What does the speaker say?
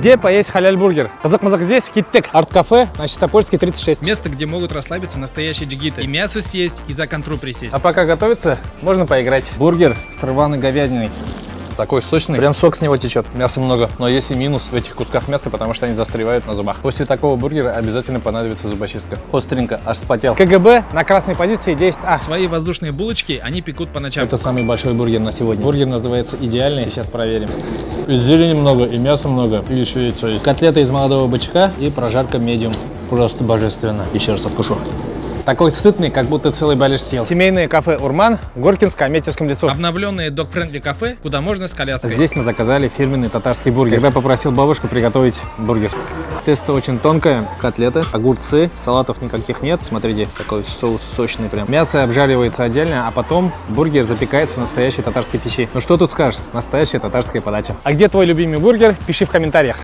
Где поесть халяль-бургер? Қызық здесь, киттік. Арт-кафе на Чистопольской 36. Место, где могут расслабиться настоящие джигиты. И мясо съесть, и за контру присесть. А пока готовится, можно поиграть. Бургер с рваной говядиной. Такой сочный, прям сок с него течет. Мяса много, но есть и минус в этих кусках мяса, потому что они застревают на зубах. После такого бургера обязательно понадобится зубочистка. Остренько, аж вспотел. КГБ на красной позиции 10А. Свои воздушные булочки они пекут по ночам. Это самый большой бургер на сегодня. Бургер называется идеальный, сейчас проверим. И зелени много, и мяса много, и еще яйцо есть. Котлета из молодого бычка и прожарка медиум. Просто божественно. Еще раз откушу. Такой сытный, как будто целый балиш съел. Семейное кафе «Урман» в Горкинско-Аметьевском лесу. Обновленные dog-friendly кафе, куда можно с коляской. Здесь мы заказали фирменный татарский бургер. Когда попросил бабушку приготовить бургер. Тесто очень тонкое, котлеты, огурцы, салатов никаких нет. Смотрите, такой соус сочный прям. Мясо обжаривается отдельно, а потом бургер запекается в настоящей татарской печи. Ну что тут скажешь? Настоящая татарская подача. А где твой любимый бургер? Пиши в комментариях.